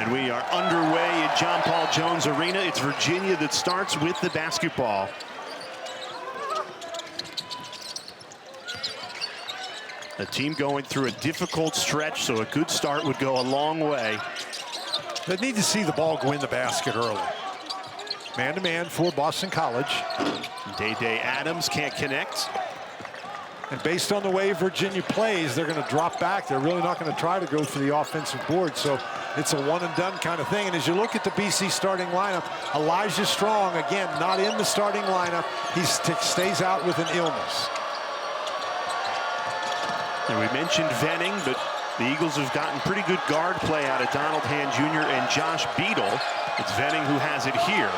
And we are underway at John Paul Jones Arena. It's Virginia that starts with the basketball. A team going through a difficult stretch, so a good start would go a long way. They need to see the ball go in the basket early. Man-to-man for Boston College. Day Adams can't connect. And based on the way Virginia plays, they're going to drop back. They're really not going to try to go for the offensive board. So it's a one-and-done kind of thing. And as you look at the BC starting lineup, Elijah Strong, again, not in the starting lineup. He stays out with an illness. And we mentioned Venning, but the Eagles have gotten pretty good guard play out of Donald Hand Jr. and Josh Beadle. It's Venning who has it here.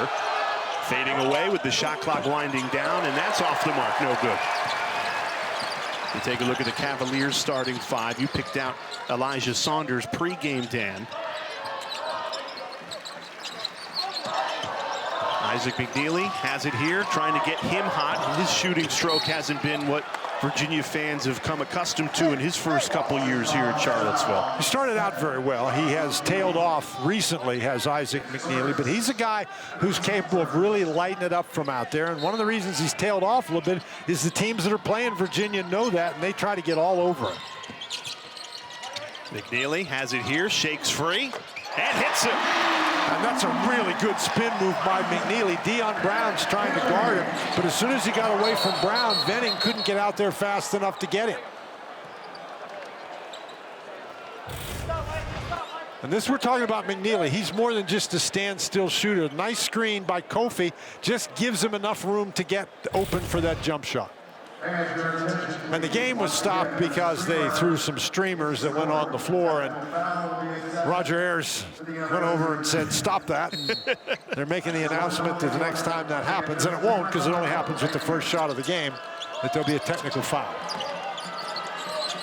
Fading away with the shot clock winding down, and that's off the mark, no good. You take a look at the Cavaliers starting five. You picked out Elijah Saunders pregame, Dan. Isaac McKneely has it here, trying to get him hot. His shooting stroke hasn't been what Virginia fans have come accustomed to in his first couple years here at Charlottesville. He started out very well. He has tailed off recently, has Isaac McKneely, but he's a guy who's capable of really lighting it up from out there. And one of the reasons he's tailed off a little bit is the teams that are playing Virginia know that, and they try to get all over him. McKneely has it here, shakes free, and hits it. And that's a really good spin move by McKneely. Deion Brown's trying to guard him, but as soon as he got away from Brown, Venning couldn't get out there fast enough to get him. And this, we're talking about McKneely. He's more than just a standstill shooter. Nice screen by Kofi just gives him enough room to get open for that jump shot. And the game was stopped because they threw some streamers that went on the floor, and Roger Ayers went over and said, stop that. And they're making the announcement that the next time that happens, and it won't because it only happens with the first shot of the game, that there'll be a technical foul.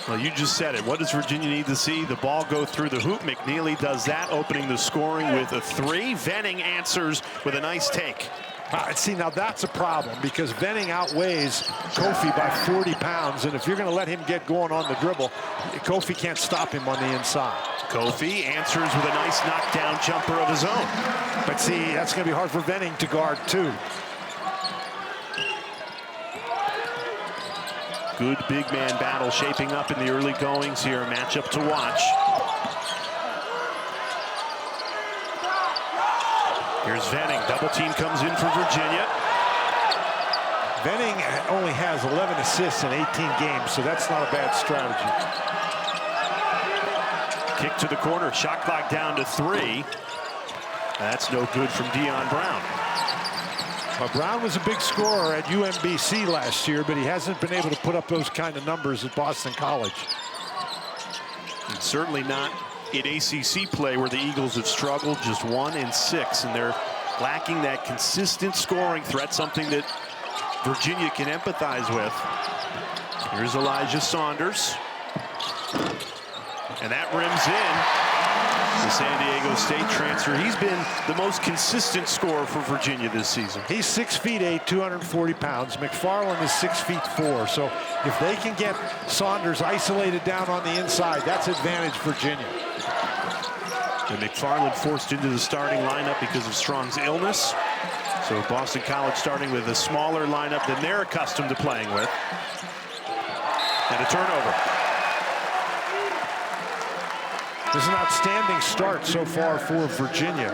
Well, you just said it. What does Virginia need to see? The ball go through the hoop. McKneely does that, opening the scoring with a three. Venning answers with a nice take. See, now that's a problem because Venning outweighs Kofi by 40 pounds, and if you're going to let him get going on the dribble, Kofi can't stop him on the inside. Kofi answers with a nice knockdown jumper of his own. But see, that's going to be hard for Venning to guard, too. Good big man battle shaping up in the early goings here. A matchup to watch. Here's Venning. Double team comes in for Virginia. Venning only has 11 assists in 18 games, so that's not a bad strategy. Kick to the corner. Shot clock down to 3. That's no good from Deion Brown. Well, Brown was a big scorer at UMBC last year, but he hasn't been able to put up those kind of numbers at Boston College. And certainly not in ACC play, where the Eagles have struggled, just 1-6, and they're lacking that consistent scoring threat, something that Virginia can empathize with. Here's Elijah Saunders. And that rims in. The San Diego State transfer. He's been the most consistent scorer for Virginia this season. He's 6'8", 240 pounds. McFarland is 6'4". So if they can get Saunders isolated down on the inside, that's advantage Virginia. And McFarland forced into the starting lineup because of Strong's illness. So Boston College starting with a smaller lineup than they're accustomed to playing with. And a turnover. This is an outstanding start so far for Virginia.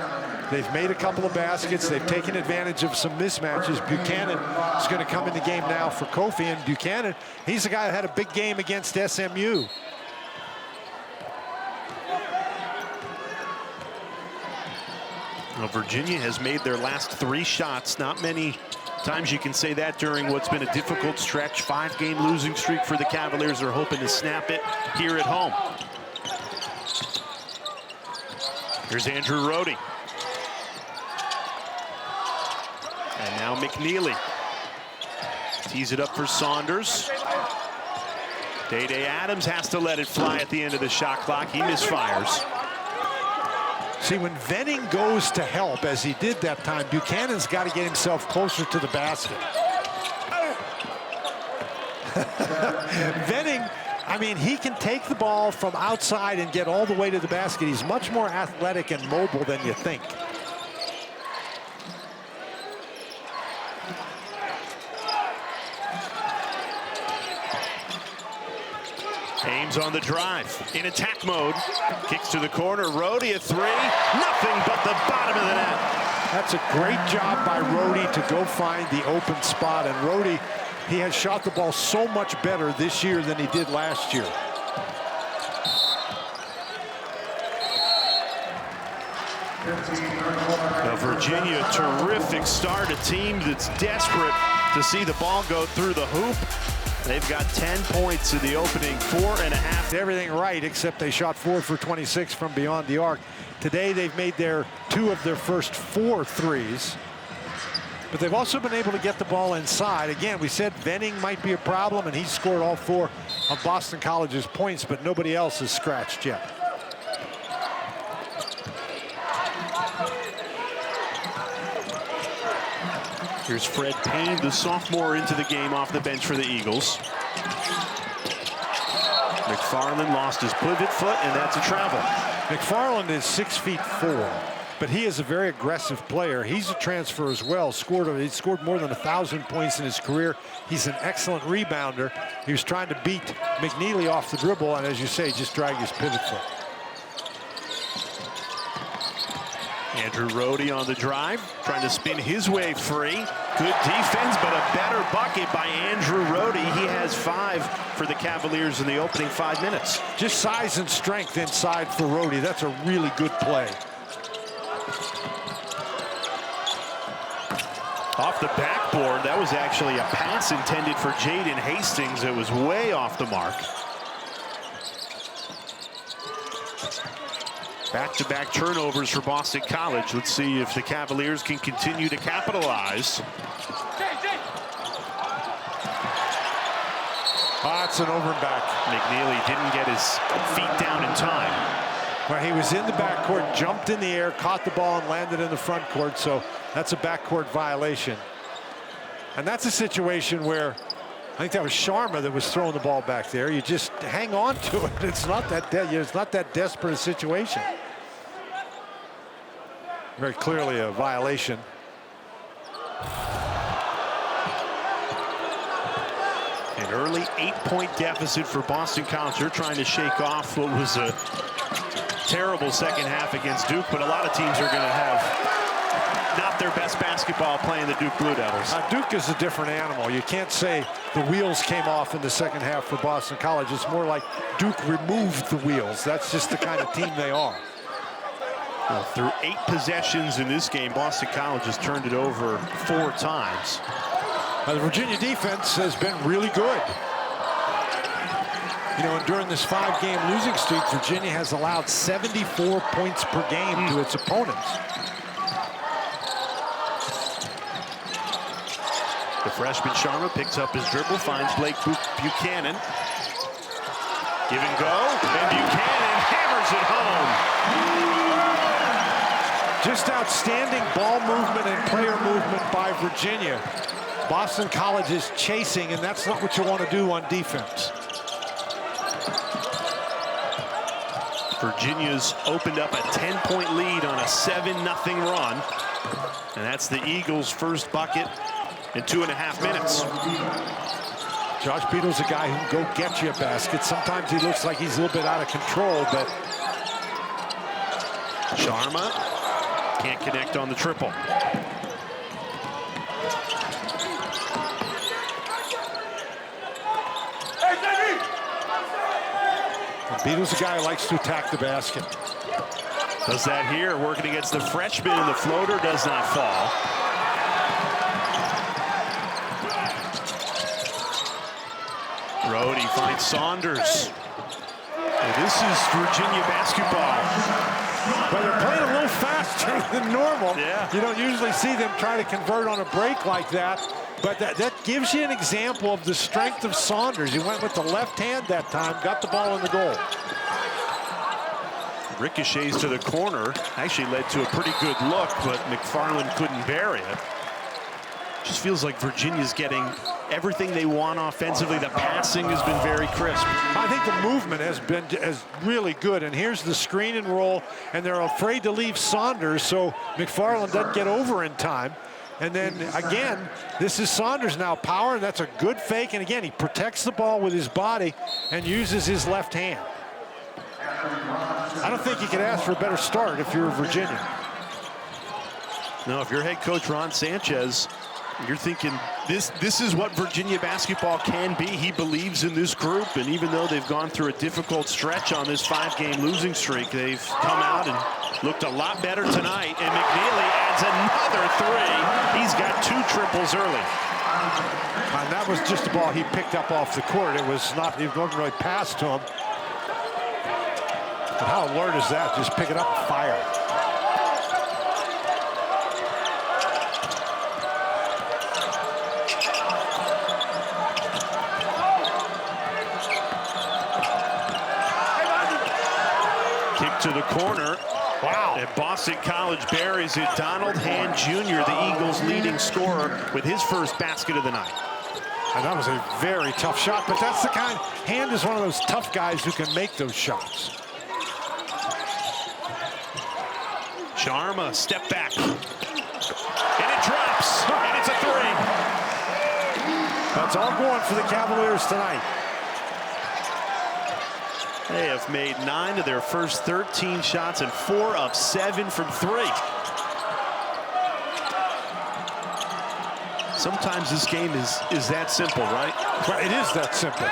They've made a couple of baskets. They've taken advantage of some mismatches. Buchanan is going to come in the game now for Kofi. And Buchanan, he's the guy that had a big game against SMU. Well, Virginia has made their last 3 shots. Not many times you can say that during what's been a difficult stretch. 5-game losing streak for the Cavaliers. They're hoping to snap it here at home. Here's Andrew Rohde. And now McKneely. Tees it up for Saunders. Day Adams has to let it fly at the end of the shot clock. He misfires. See, when Venning goes to help, as he did that time, Buchanan's got to get himself closer to the basket. Venning, I I mean, he can take the ball from outside and get all the way to the basket. He's much more athletic and mobile than you think. Ames on the drive, in attack mode. Kicks to the corner, Rohde a three. Nothing but the bottom of the net. That's a great job by Rohde to go find the open spot. And Rohde, he has shot the ball so much better this year than he did last year. Now Virginia, terrific start. A team that's desperate to see the ball go through the hoop. They've got 10 points in the opening 4.5. Everything right, except they shot 4 for 26 from beyond the arc. Today they've made two of their first 4 threes. But they've also been able to get the ball inside. Again, we said Venning might be a problem, and he scored all 4 of Boston College's points, but nobody else has scratched yet. Here's Fred Payne, the sophomore, into the game off the bench for the Eagles. McFarland lost his pivot foot, and that's a travel. McFarland is 6'4", but he is a very aggressive player. He's a transfer as well. He scored more than 1,000 points in his career. He's an excellent rebounder. He was trying to beat McKneely off the dribble, and as you say, just dragged his pivot foot. Andrew Rohde on the drive, trying to spin his way free. Good defense, but a better bucket by Andrew Rohde. He has 5 for the Cavaliers in the opening 5 minutes. Just size and strength inside for Rohde. That's a really good play. Off the backboard, that was actually a pass intended for Jaden Hastings. It was way off the mark. Back-to-back turnovers for Boston College. Let's see if the Cavaliers can continue to capitalize. It's an over and back. McKneely didn't get his feet down in time. Well, he was in the backcourt, jumped in the air, caught the ball, and landed in the front court, so that's a backcourt violation. And that's a situation where I think that was Sharma that was throwing the ball back there. You just hang on to it. It's not that desperate a situation. Very clearly a violation. An early 8-point deficit for Boston College. They're trying to shake off what was a terrible second half against Duke, but a lot of teams are going to have not their best basketball playing the Duke Blue Devils. Duke is a different animal. You can't say the wheels came off in the second half for Boston College. It's more like Duke removed the wheels. That's just the kind of team they are. Well, through 8 possessions in this game, Boston College has turned it over 4 times. The Virginia defense has been really good. You know, and during this 5-game losing streak, Virginia has allowed 74 points per game to its opponents. The freshman Sharma picks up his dribble, finds Blake Buchanan. Give and go, and Buchanan hammers it home. Just outstanding ball movement and player movement by Virginia. Boston College is chasing, and that's not what you want to do on defense. Virginia's opened up a 10-point lead on a 7-0 run. And that's the Eagles' first bucket in 2.5 minutes. Josh Beadle's a guy who can go get you a basket. Sometimes he looks like he's a little bit out of control, but Sharma can't connect on the triple. Beadle's a guy who likes to attack the basket. Does that here, working against the freshman, and the floater does not fall. Rohde finds Saunders. And this is Virginia basketball. But they're playing a little faster than normal. Yeah. You don't usually see them try to convert on a break like that. But that gives you an example of the strength of Saunders. He went with the left hand that time, got the ball in the goal. Ricochets to the corner. Actually led to a pretty good look, but McFarland couldn't bury it. Just feels like Virginia's getting everything they want offensively. The passing has been very crisp. I think the movement has been really good. And here's the screen and roll, and they're afraid to leave Saunders, so McFarland doesn't get over in time. And then again, this is Saunders now power, and that's a good fake. And again, he protects the ball with his body and uses his left hand. I don't think you could ask for a better start if you're Virginia. No, if you're head coach Ron Sanchez, you're thinking this is what Virginia basketball can be. He believes in this group, and even though they've gone through a difficult stretch on this 5-game losing streak, they've come out and looked a lot better tonight. And McKneely adds another three. He's got 2 triples early. And that was just a ball he picked up off the court. It was not, it wasn't really passed to him. But how alert is that? Just pick it up and fire. Kick to the corner. Wow. And Boston College buries it. Donald Hand Jr., the Eagles' leading scorer, with his first basket of the night. And that was a very tough shot, but that's the kind. Hand is one of those tough guys who can make those shots. Sharma, step back. And it drops. And it's a 3. That's all going for the Cavaliers tonight. They have made 9 of their first 13 shots and 4 of 7 from 3. Sometimes this game is that simple, right? Well, it is that simple.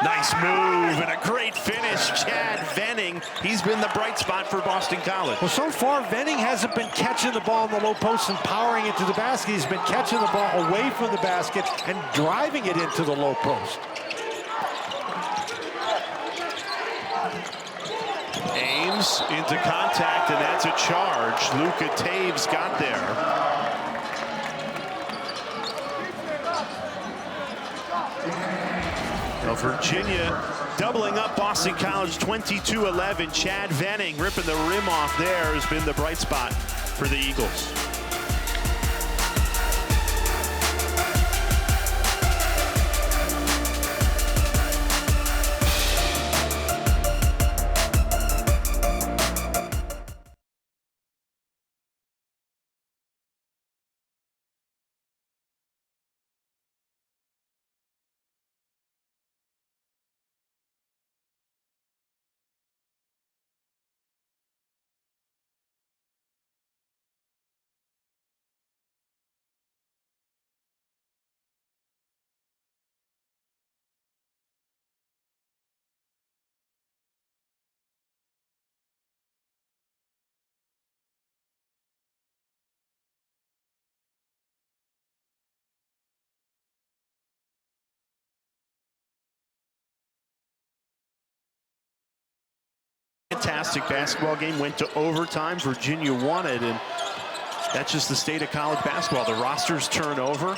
Nice move and a great finish. Chad Venning, he's been the bright spot for Boston College. Well, so far, Venning hasn't been catching the ball in the low post and powering it to the basket. He's been catching the ball away from the basket and driving it into the low post. Ames into contact, and that's a charge. Luka Taves got there. Well, Virginia doubling up Boston College 22-11. Chad Venning ripping the rim off there has been the bright spot for the Eagles. Fantastic basketball game, went to overtime. Virginia won it, and that's just the state of college basketball. The rosters turn over,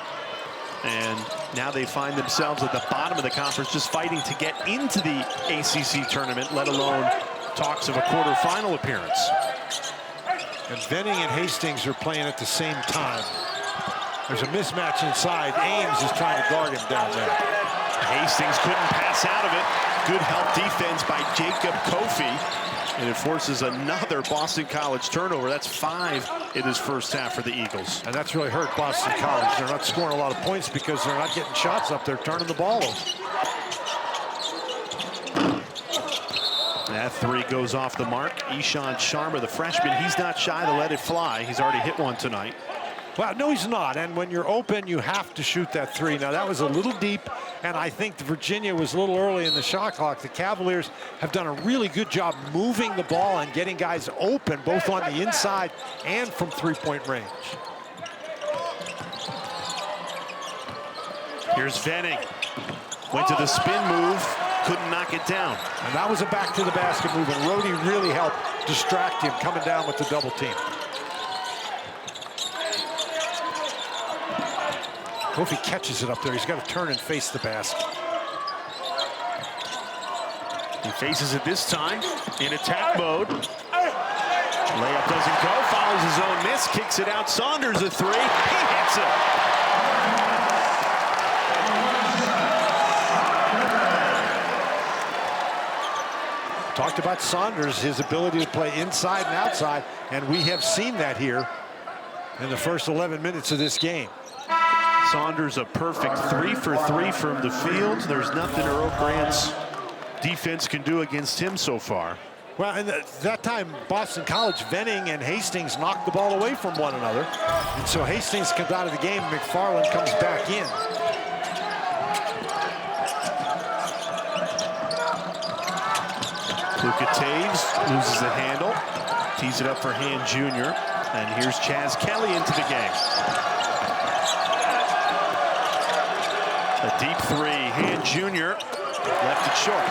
and now they find themselves at the bottom of the conference, just fighting to get into the ACC tournament, let alone talks of a quarterfinal appearance. And Venning and Hastings are playing at the same time. There's a mismatch inside. Ames is trying to guard him down there. Hastings couldn't pass out of it. Good help defense by Jacob Kofi. And it forces another Boston College turnover. That's 5 in his first half for the Eagles. And that's really hurt Boston College. They're not scoring a lot of points because they're not getting shots up there, turning the ball over. That 3 goes off the mark. Ishan Sharma, the freshman, he's not shy to let it fly. He's already hit one tonight. Well, no, he's not. And when you're open, you have to shoot that 3. Now, that was a little deep, and I think Virginia was a little early in the shot clock. The Cavaliers have done a really good job moving the ball and getting guys open, both on the inside and from three-point range. Here's Venning. Went to the spin move, couldn't knock it down. And that was a back-to-the-basket move, and Rohde really helped distract him coming down with the double team. Kofi catches it up there. He's got to turn and face the basket. He faces it this time in attack mode. Layup doesn't go, follows his own miss, kicks it out. Saunders a 3, he hits it. Talked about Saunders, his ability to play inside and outside, and we have seen that here in the first 11 minutes of this game. Saunders a perfect 3 for 3 from the field. There's nothing Earl Grant's defense can do against him so far. Well, and that time, Boston College, Venning and Hastings knocked the ball away from one another. And so Hastings comes out of the game, McFarland comes back in. Luka Taves loses the handle, tees it up for Hand Jr., and here's Chaz Kelly into the game. A deep three, Hand Jr. left it short.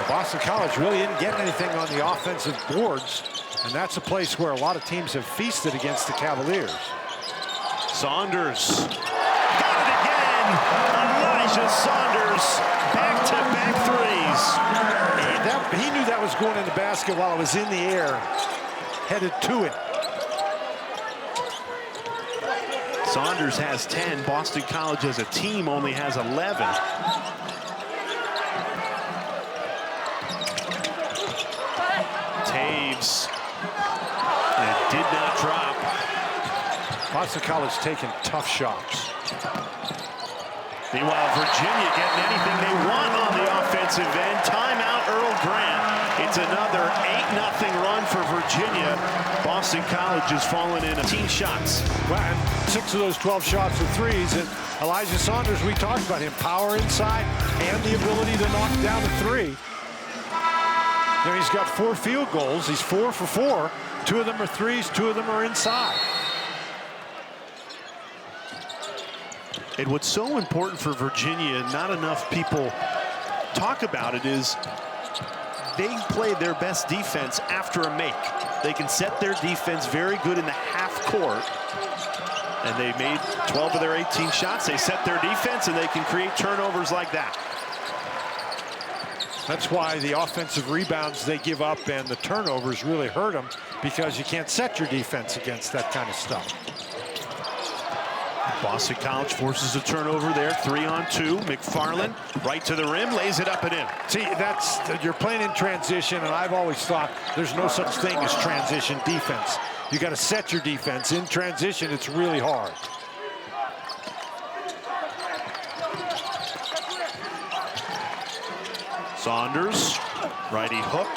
Boston College really didn't get anything on the offensive boards, and that's a place where a lot of teams have feasted against the Cavaliers. Saunders got it again. Elijah Saunders, back-to-back threes. He knew that was going in the basket while it was in the air, headed to it. Saunders has 10. Boston College as a team only has 11. Taves. It did not drop. Boston College taking tough shots. Meanwhile, Virginia getting anything they want on the offensive end. Timeout, Earl Grant. It's another 8-0 run for Virginia. Boston College has fallen in 18 shots. Well, and 6 of those 12 shots are threes. And Elijah Saunders, we talked about him, power inside and the ability to knock down a three. There he's got 4 field goals. He's 4 for 4. 2 of them are threes, 2 of them are inside. And what's so important for Virginia, not enough people talk about it, is they play their best defense after a make. They can set their defense very good in the half court. And they made 12 of their 18 shots. They set their defense and they can create turnovers like that. That's why the offensive rebounds they give up and the turnovers really hurt them, because you can't set your defense against that kind of stuff. Boston College forces a turnover there, 3-on-2. McFarland right to the rim, lays it up and in. See, you're playing in transition, and I've always thought there's no such thing as transition defense. You got to set your defense. In transition, it's really hard. Saunders, righty hook,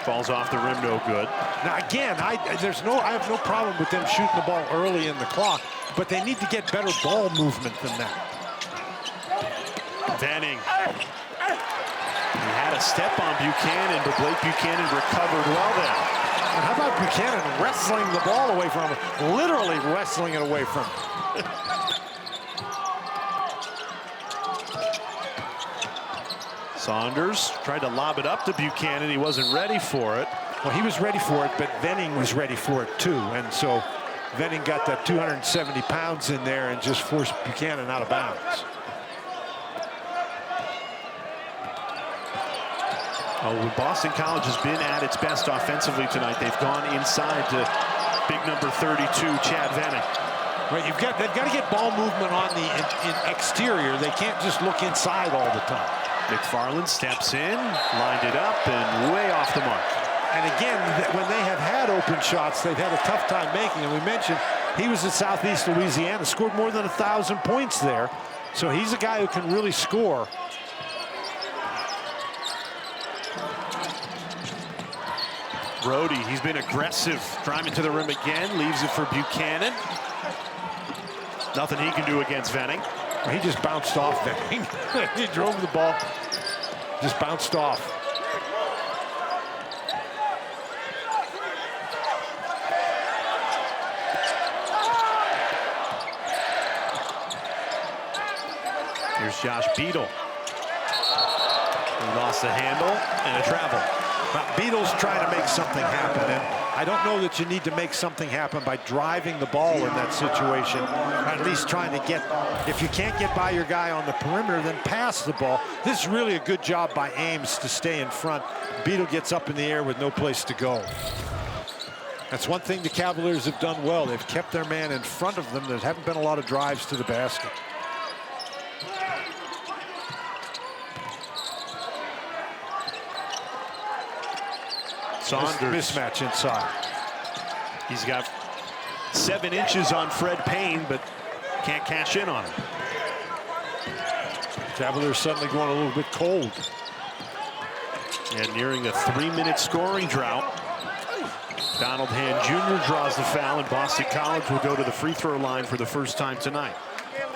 falls off the rim, no good. Now again, I have no problem with them shooting the ball early in the clock, but they need to get better ball movement than that. Venning. He had a step on Buchanan, but Blake Buchanan recovered well there. And how about Buchanan wrestling the ball away from him, literally wrestling it away from him. Saunders tried to lob it up to Buchanan. He wasn't ready for it. Well, he was ready for it, but Venning was ready for it too. And so Venning got that 270 pounds in there and just forced Buchanan out of bounds. Oh, Boston College has been at its best offensively tonight. They've gone inside to big number 32, Chad Venning. Right, they've got to get ball movement on the exterior. They can't just look inside all the time. McFarland steps in, lined it up, and way off the mark. And again, when they have had open shots, they've had a tough time making. And we mentioned he was in Southeast Louisiana, scored more than 1,000 points there. So he's a guy who can really score. Rohde, he's been aggressive, driving to the rim again, leaves it for Buchanan. Nothing he can do against Venning. He just bounced off Venning. He drove the ball, just bounced off. Here's Josh Beadle. He lost the handle and a travel. Beadle's trying to make something happen, and I don't know that you need to make something happen by driving the ball in that situation, or at least trying to get, if you can't get by your guy on the perimeter, then pass the ball. This is really a good job by Ames to stay in front. Beadle gets up in the air with no place to go. That's one thing the Cavaliers have done well. They've kept their man in front of them. There haven't been a lot of drives to the basket. Saunders. Mismatch inside. He's got 7 inches on Fred Payne, but can't cash in on him. Cavaliers suddenly going a little bit cold. And nearing a 3-minute scoring drought. Donald Hand Jr. draws the foul, and Boston College will go to the free throw line for the first time tonight.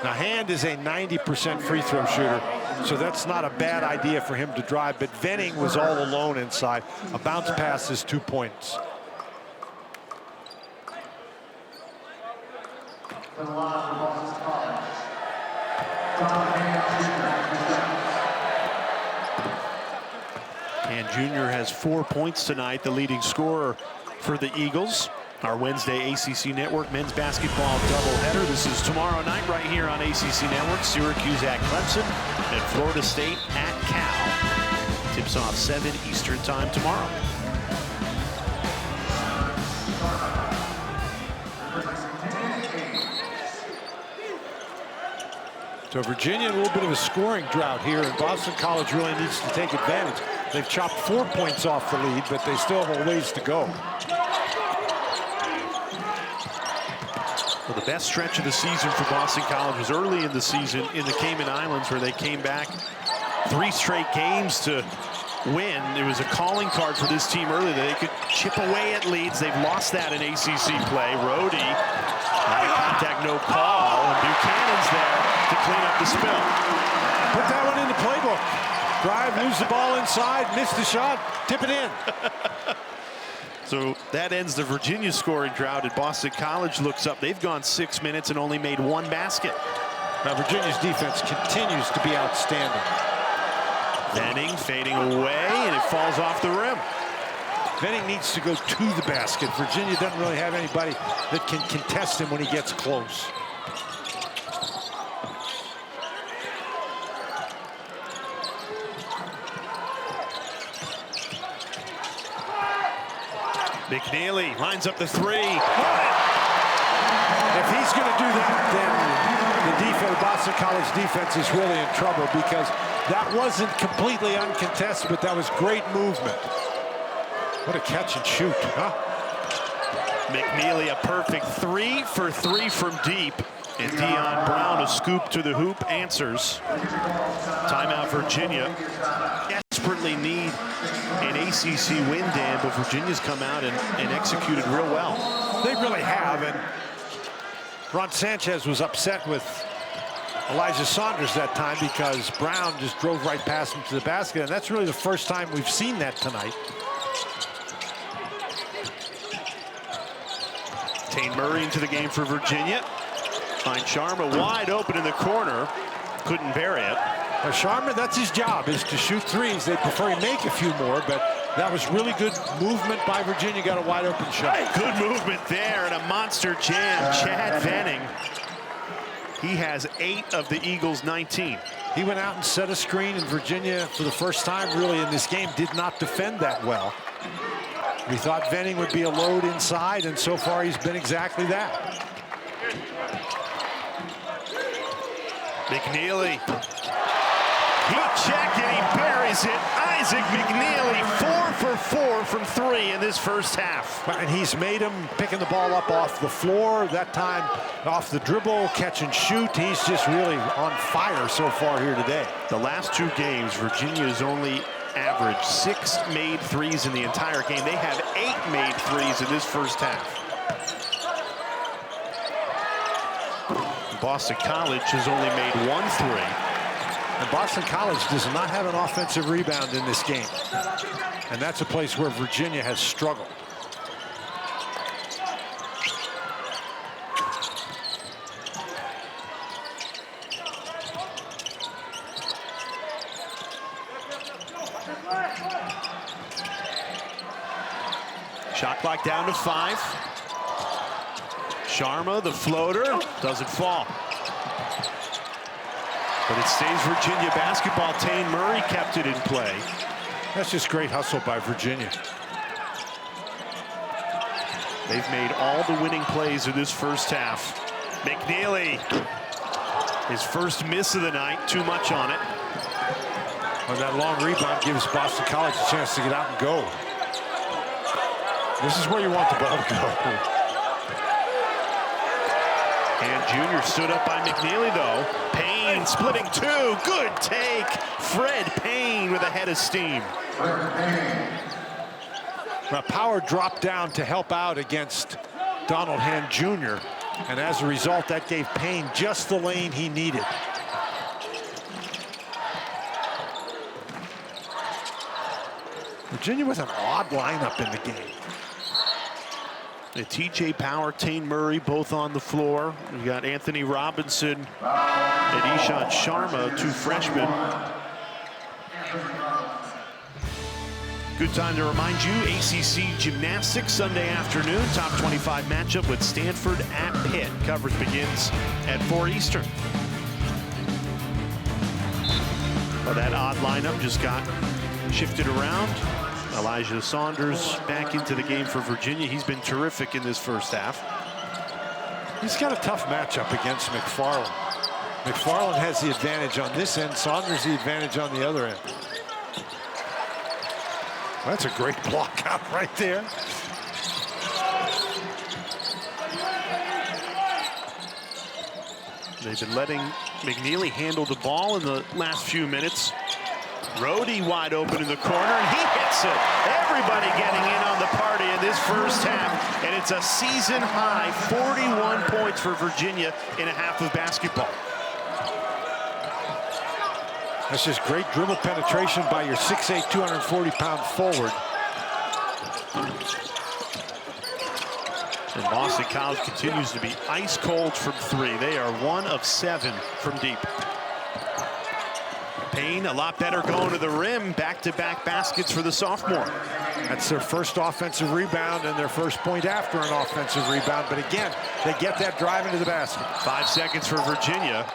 Now, Hand is a 90% free throw shooter, so that's not a bad idea for him to drive, but Venning was all alone inside. A bounce pass is 2 points. And Jr. has 4 points tonight, the leading scorer for the Eagles. Our Wednesday ACC Network men's basketball doubleheader. This is tomorrow night right here on ACC Network. Syracuse at Clemson and Florida State at Cal. Tips off 7 Eastern time tomorrow. So Virginia, a little bit of a scoring drought here, and Boston College really needs to take advantage. They've chopped 4 points off the lead, but they still have a ways to go. Well, the best stretch of the season for Boston College was early in the season in the Cayman Islands, where they came back 3 straight games to win. It was a calling card for this team early that they could chip away at leads. They've lost that in ACC play. Rohde, out of contact, no call, and Buchanan's there to clean up the spill. Put that one in the playbook. Drive, lose the ball inside, miss the shot, tip it in. So that ends the Virginia scoring drought, and Boston College looks up. They've gone 6 minutes and only made 1 basket. Now Virginia's defense continues to be outstanding. Venning fading away, and it falls off the rim. Venning needs to go to the basket. Virginia doesn't really have anybody that can contest him when he gets close. McKneely lines up the 3. If he's going to do that, then the defense, Boston College defense is really in trouble, because that wasn't completely uncontested, but that was great movement. What a catch and shoot, huh? McKneely, a perfect 3 for 3 from deep. And Dion Brown, a scoop to the hoop, answers. Timeout, Virginia. Desperately need an ACC win, Dan, but Virginia's come out and executed real well. They really have, and Ron Sanchez was upset with Elijah Saunders that time because Brown just drove right past him to the basket, and that's really the first time we've seen that tonight. Payne Murray into the game for Virginia. Finds Sharma wide open in the corner. Couldn't bury it. Now Sharma, that's his job, is to shoot threes. They prefer he make a few more, but that was really good movement by Virginia. Got a wide open shot. Good movement there, and a monster jam. Chad Venning. He has 8 of the Eagles' 19. He went out and set a screen, and Virginia, for the first time really in this game, did not defend that well. We thought Venning would be a load inside, and so far he's been exactly that. McKneely. Heat check, and he buries it. Isaac McKneely, 4 for 4 from 3 in this first half. And he's made him picking the ball up off the floor, that time off the dribble, catch and shoot. He's just really on fire so far here today. The last 2 games, Virginia has only averaged 6 made threes in the entire game. They have 8 made threes in this first half. Boston College has only made 1 3. And Boston College does not have an offensive rebound in this game. And that's a place where Virginia has struggled. Shot clock down to 5. Sharma, the floater, doesn't fall. But it stays Virginia basketball. Payne Murray kept it in play. That's just great hustle by Virginia. They've made all the winning plays of this first half. McKneely, his first miss of the night, too much on it. Well, that long rebound gives Boston College a chance to get out and go. This is where you want the ball to go. And Junior stood up by McKneely, though. Payne splitting two. Good take. Fred Payne with a head of steam. Now, Power dropped down to help out against Donald Hand Jr. And as a result, that gave Payne just the lane he needed. Virginia with an odd lineup in the game. TJ Power, Tane Murray, both on the floor. We got Anthony Robinson and Ishant Sharma, two freshmen. Good time to remind you, ACC Gymnastics Sunday afternoon, top 25 matchup with Stanford at Pitt. Coverage begins at 4 Eastern. Well, that odd lineup just got shifted around. Elijah Saunders back into the game for Virginia. He's been terrific in this first half. He's got a tough matchup against McFarland. McFarland has the advantage on this end. Saunders the advantage on the other end. Well, that's a great block out right there. They've been letting McKneely handle the ball in the last few minutes. Rohde wide open in the corner, and he hits it. Everybody getting in on the party in this first half, and it's a season high 41 points for Virginia in a half of basketball. That's just great dribble penetration by your 6'8", 240-pound forward. And Boston College continues to be ice cold from three. They are 1 of 7 from deep. Payne a lot better going to the rim. Back-to-back baskets for the sophomore. That's their first offensive rebound and their first point after an offensive rebound. But again, they get that drive into the basket. 5 seconds for Virginia.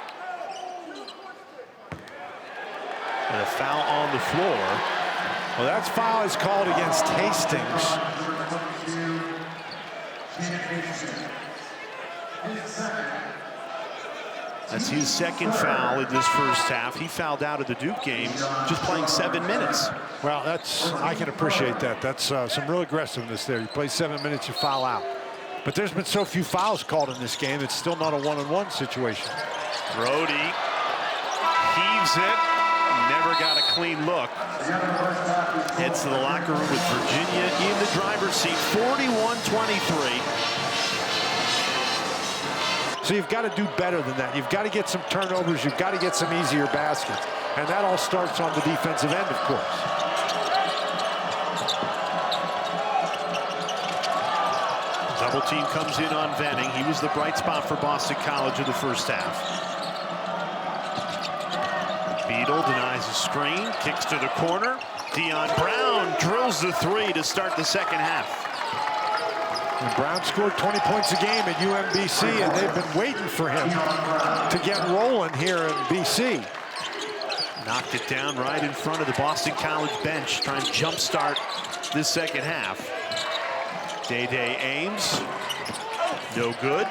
And a foul on the floor. Well, that foul is called against Hastings. That's his second foul in this first half. He fouled out of the Duke game just playing 7 minutes. Well, I can appreciate that. That's some real aggressiveness there. You play 7 minutes, you foul out. But there's been so few fouls called in this game, it's still not a one-on-one situation. Rohde heaves it. Never got a clean look. Heads to the locker room with Virginia in the driver's seat, 41-23. So you've got to do better than that. You've got to get some turnovers. You've got to get some easier baskets. And that all starts on the defensive end, of course. Double team comes in on Venning. He was the bright spot for Boston College in the first half. Beadle denies a screen, kicks to the corner. Deion Brown drills the three to start the second half. And Brown scored 20 points a game at UMBC, and they've been waiting for him to get rolling here in BC. Knocked it down right in front of the Boston College bench, trying to jumpstart this second half. Day Ames, no good.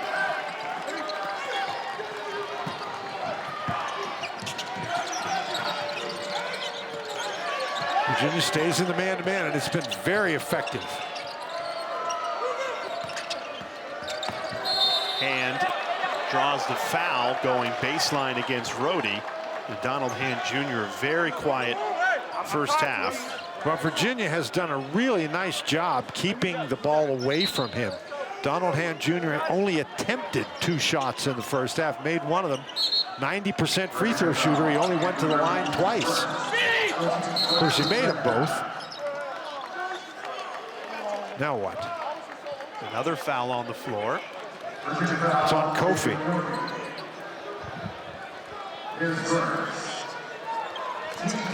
Virginia stays in the man-to-man, and it's been very effective. And draws the foul going baseline against Rohde. And Donald Hand Jr. a very quiet first half. Well, Virginia has done a really nice job keeping the ball away from him. Donald Hand Jr. only attempted 2 shots in the first half, made one of them. 90% free throw shooter. He only went to the line twice. Of course, he made them both. Now what? Another foul on the floor. It's on Kofi.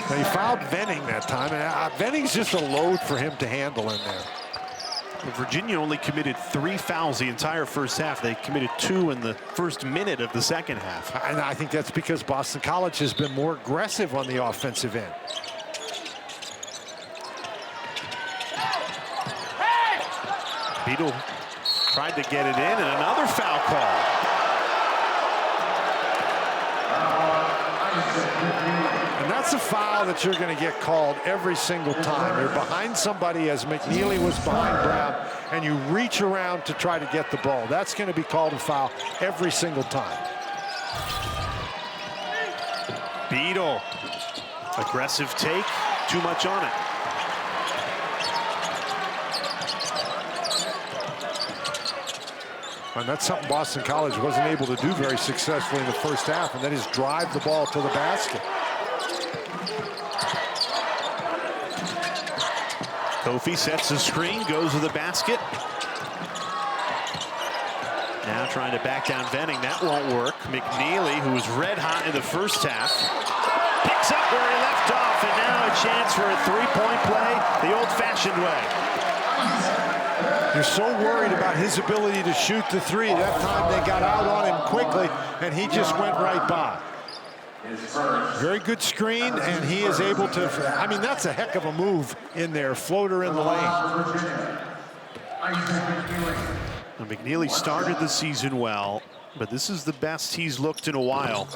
Now, he fouled Venning that time, and Venning's just a load for him to handle in there. Well, Virginia only committed 3 fouls the entire first half. They committed 2 in the first minute of the second half. And I think that's because Boston College has been more aggressive on the offensive end. Beadle tried to get it in, and another foul call. that's a foul that you're going to get called every single time. You're behind somebody, as McKneely was behind Brown, and you reach around to try to get the ball. That's going to be called a foul every single time. Beadle, aggressive take, too much on it. And that's something Boston College wasn't able to do very successfully in the first half, and that is drive the ball to the basket. Kofi sets the screen, goes to the basket. Now trying to back down Venning. That won't work. McKneely, who was red hot in the first half, picks up where he left off, and now a chance for a three-point play the old-fashioned way. You're so worried about his ability to shoot the three. That time they got out on him quickly, and he just went right by. Very good screen, and he is able to, I mean, that's a heck of a move in there. Floater in the lane. Now, McKneely started the season well, but this is the best he's looked in a while.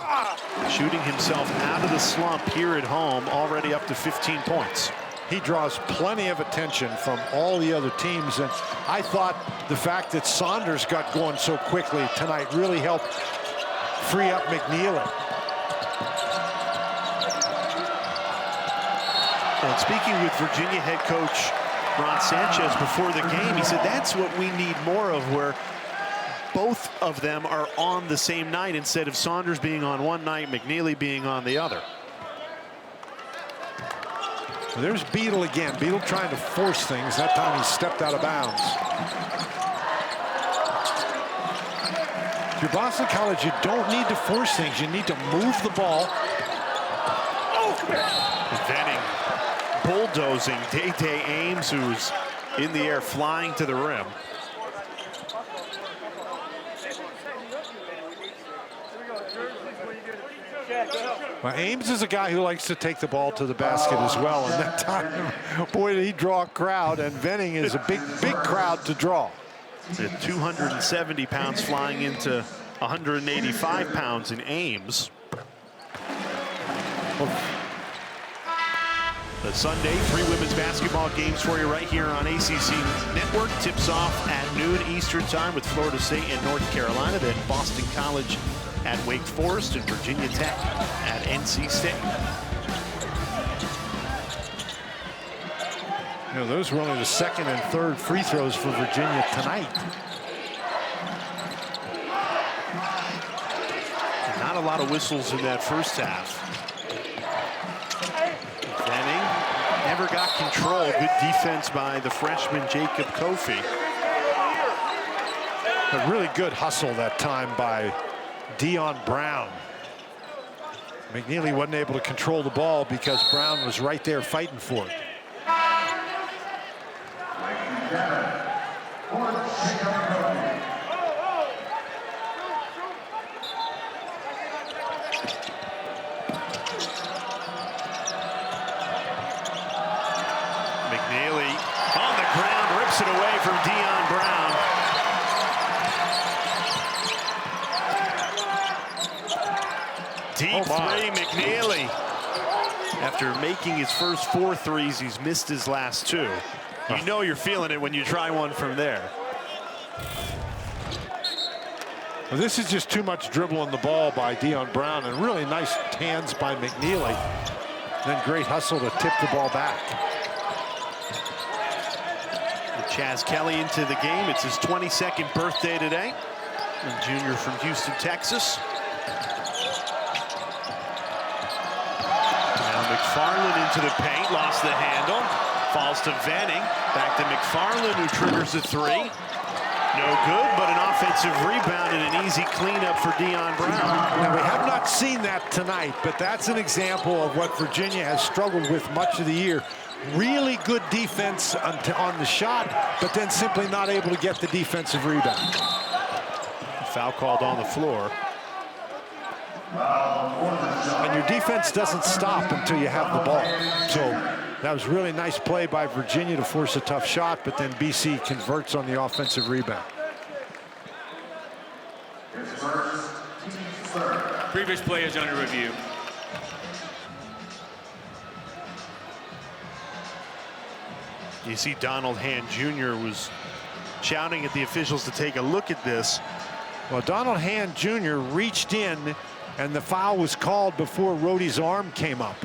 Shooting himself out of the slump here at home, already up to 15 points. He draws plenty of attention from all the other teams, and I thought the fact that Saunders got going so quickly tonight really helped free up McKneely. And speaking with Virginia head coach Ron Sanchez before the game, he said that's what we need more of, where both of them are on the same night instead of Saunders being on one night, McKneely being on the other. There's Beadle again. Beadle trying to force things. That time he stepped out of bounds. If you're Boston College, you don't need to force things. You need to move the ball. Venning bulldozing Day-Day Ames, who's in the air flying to the rim. Well, Ames is a guy who likes to take the ball to the basket as well. And that time, boy, did he draw a crowd. And Venning is a big crowd to draw. At 270 pounds flying into 185 pounds in Ames. The Sunday, 3 women's basketball games for you right here on ACC Network. Tips off at noon Eastern time with Florida State and North Carolina. Then Boston College at Wake Forest and Virginia Tech at NC State. You know, those were only the second and third free throws for Virginia tonight. And not a lot of whistles in that first half. Venning never got control. Good defense by the freshman Jacob Kofi. A really good hustle that time by Dion Brown. McKneely wasn't able to control the ball because Brown was right there fighting for it. McKneely on the ground, rips it away from Dion Brown. Deep three, McKneely. After making his first 4 threes, he's missed his last 2. You know you're feeling it when you try one from there. Well, this is just too much dribbling the ball by Dion Brown, and really nice hands by McKneely. Then great hustle to tip the ball back. With Chaz Kelly into the game. It's his 22nd birthday today. A junior from Houston, Texas. McFarland into the paint, lost the handle, falls to Venning, back to McFarland, who triggers the 3. No good, but an offensive rebound and an easy cleanup for Dion Brown. Now, we have not seen that tonight, but that's an example of what Virginia has struggled with much of the year. Really good defense on the shot, but then simply not able to get the defensive rebound. Foul called on the floor. And your defense doesn't stop until you have the ball. So that was really nice play by Virginia to force a tough shot, but then BC converts on the offensive rebound. Previous play is under review. You see Donald Hand Jr. was shouting at the officials to take a look at this. Well, Donald Hand Jr. reached in, and the foul was called before Rohde's arm came up.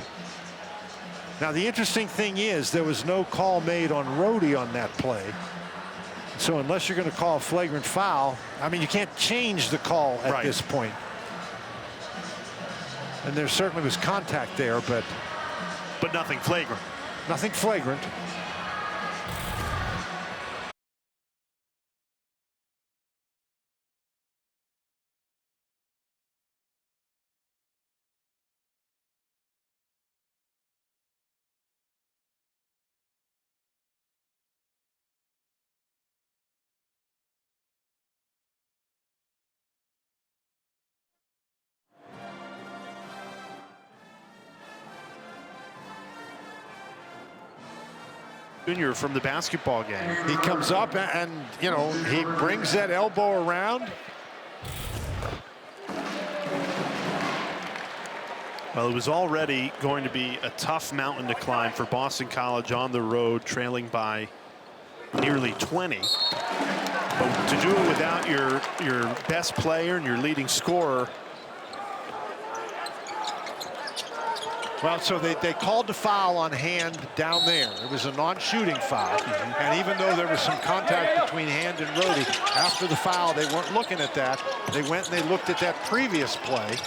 Now, the interesting thing is there was no call made on Rohde on that play. So unless you're going to call a flagrant foul, I mean, you can't change the call at this point. And there certainly was contact there, but nothing flagrant. Nothing flagrant. Junior from the basketball game. He comes up and, you know, he brings that elbow around. Well, it was already going to be a tough mountain to climb for Boston College on the road, trailing by nearly 20. But to do it without your best player and your leading scorer. Well, so they called the foul on Hand down there. It was a non-shooting foul. And even though there was some contact between Hand and Rohde, after the foul, they weren't looking at that. They went and they looked at that previous play.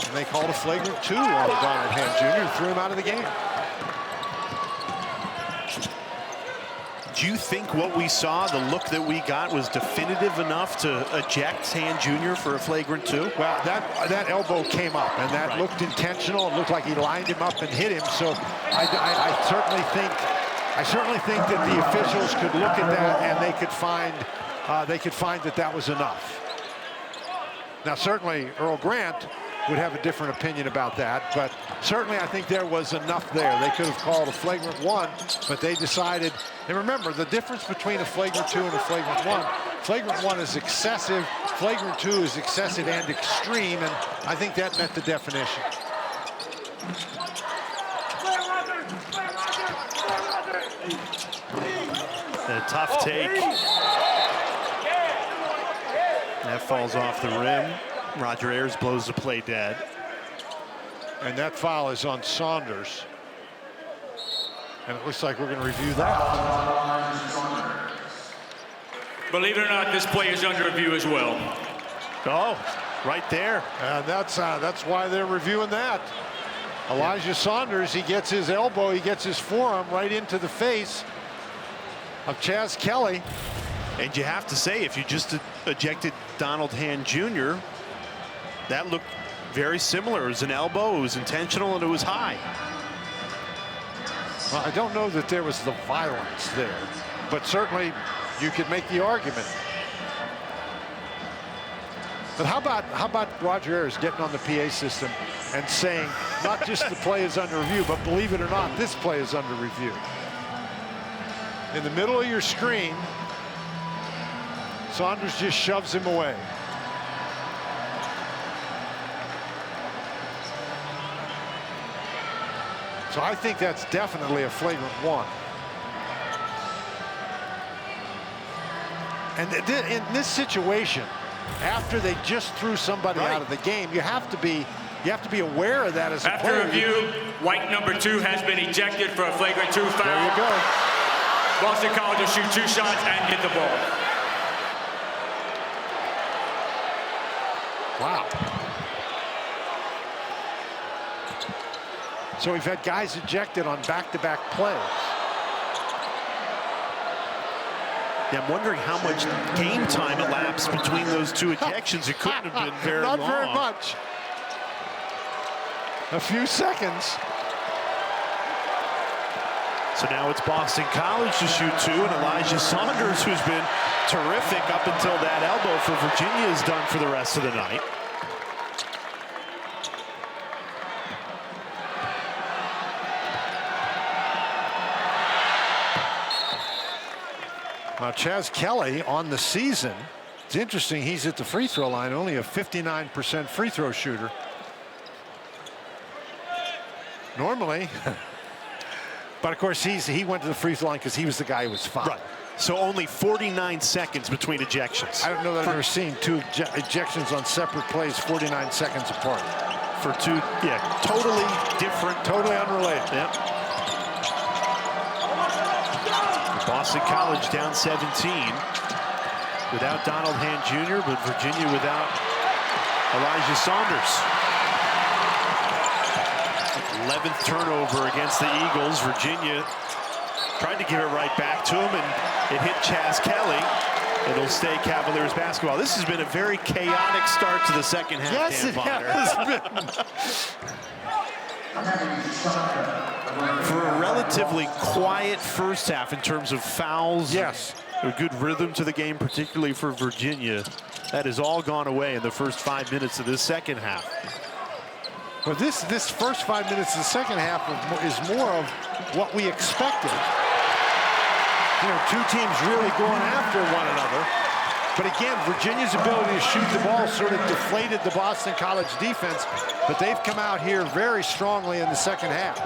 And they called a flagrant 2 on Donald Hand Jr. and threw him out of the game. Do you think what we saw, the look that we got, was definitive enough to eject Hand Jr. for a flagrant 2? Well, that elbow came up, and that looked intentional. It looked like he lined him up and hit him. So I certainly think that the officials could look at that and they could find that was enough. Now, certainly Earl Grant would have a different opinion about that, but certainly I think there was enough there. They could have called a flagrant 1, but they decided. And remember, the difference between a flagrant 2 and a flagrant 1. Flagrant 1 is excessive. Flagrant 2 is excessive and extreme, and I think that met the definition. A tough take. That falls off the rim. Roger Ayers blows the play dead. And that foul is on Saunders. And it looks like we're going to review that. Believe it or not, this play is under review as well. Oh, right there. And that's why they're reviewing that. Elijah Saunders, he gets his elbow, he gets his forearm right into the face of Chaz Kelly. And you have to say, if you just ejected Donald Hand Jr., that looked very similar. It was an elbow, it was intentional, and it was high. Well, I don't know that there was the violence there, but certainly you could make the argument. But how about Roger Ayers getting on the PA system and saying, not just the play is under review, but believe it or not, this play is under review. In the middle of your screen, Saunders just shoves him away. So I think that's definitely a flagrant 1. And in this situation, after they just threw somebody out of the game, you have to be aware of that as a player. After review, white number 2 has been ejected for a flagrant 2 foul. There you go. Boston College will shoot 2 shots and get the ball. Wow. So we've had guys ejected on back-to-back plays. Yeah, I'm wondering how much game time elapsed between those 2 ejections. It couldn't have been very long. Not very much. A few seconds. So now it's Boston College to shoot 2, and Elijah Saunders, who's been terrific up until that elbow for Virginia, is done for the rest of the night. Chaz Kelly on the season, it's interesting, he's at the free throw line, only a 59% free throw shooter. Normally, But of course, he went to the free throw line because he was the guy who was fouled. Right. So only 49 seconds between ejections. I don't know that I've ever seen two ejections on separate plays 49 seconds apart. For two, totally different. Totally unrelated. Yep. Boston College down 17 without Donald Hand Jr., but Virginia without Elijah Saunders. 11th turnover against the Eagles. Virginia tried to give it right back to him, and it hit Chaz Kelly. It'll stay Cavaliers basketball. This has been a very chaotic start to the second half. Yes, it has. For a relatively quiet first half in terms of fouls. Yes. A good rhythm to the game, particularly for Virginia. That has all gone away in the first 5 minutes of this second half. Well, this first 5 minutes of the second half is more of what we expected. You know, two teams really going after one another. But again, Virginia's ability to shoot the ball sort of deflated the Boston College defense, but they've come out here very strongly in the second half.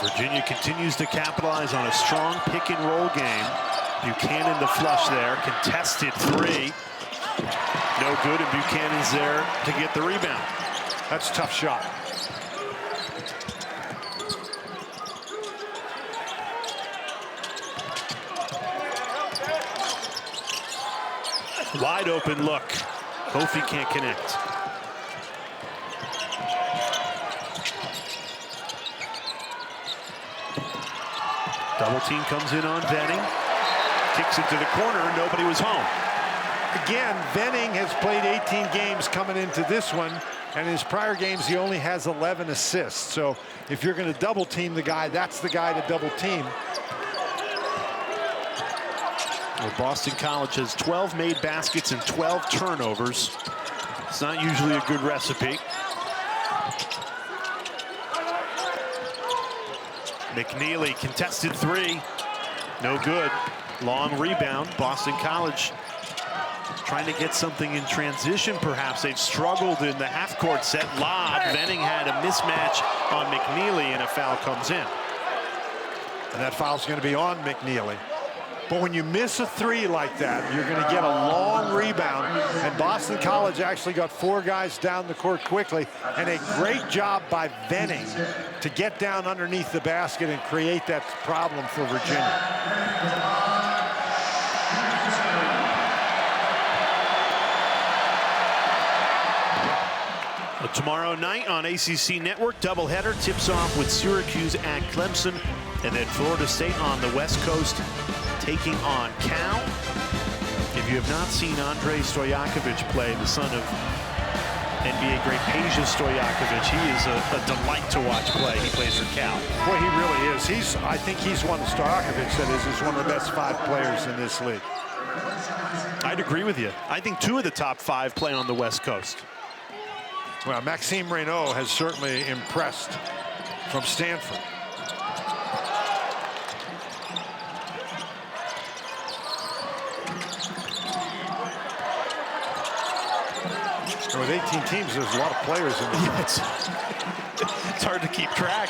Virginia continues to capitalize on a strong pick and roll game. Buchanan the flush there, contested three. No good, and Buchanan's there to get the rebound. That's a tough shot. Wide open look. Kofi can't connect. Double team comes in on Venning. Kicks it to the corner. Nobody was home. Again, Venning has played 18 games coming into this one, and in his prior games, he only has 11 assists. So if you're going to double team the guy, that's the guy to double team. Well, Boston College has 12 made baskets and 12 turnovers. It's not usually a good recipe. McKneely, contested three. No good. Long rebound. Boston College trying to get something in transition, perhaps. They've struggled in the half-court set. Lob. Venning had a mismatch on McKneely, and a foul comes in. And that foul's going to be on McKneely. But when you miss a three like that, you're going to get a long rebound. And Boston College actually got four guys down the court quickly. And a great job by Venning to get down underneath the basket and create that problem for Virginia. Tomorrow night on ACC Network, doubleheader tips off with Syracuse at Clemson, and then Florida State on the West Coast taking on Cal. If you have not seen Andrei Stojakovic play, the son of NBA great Peja Stojakovic, he is a delight to watch play. He plays for Cal. Boy, he really is. I think he's one of Stojakovic that is one of the best 5 players in this league. I'd agree with you. I think 2 of the top 5 play on the West Coast. Well, Maxime Reynaud has certainly impressed from Stanford. And with 18 teams, there's a lot of players in this. It's hard to keep track.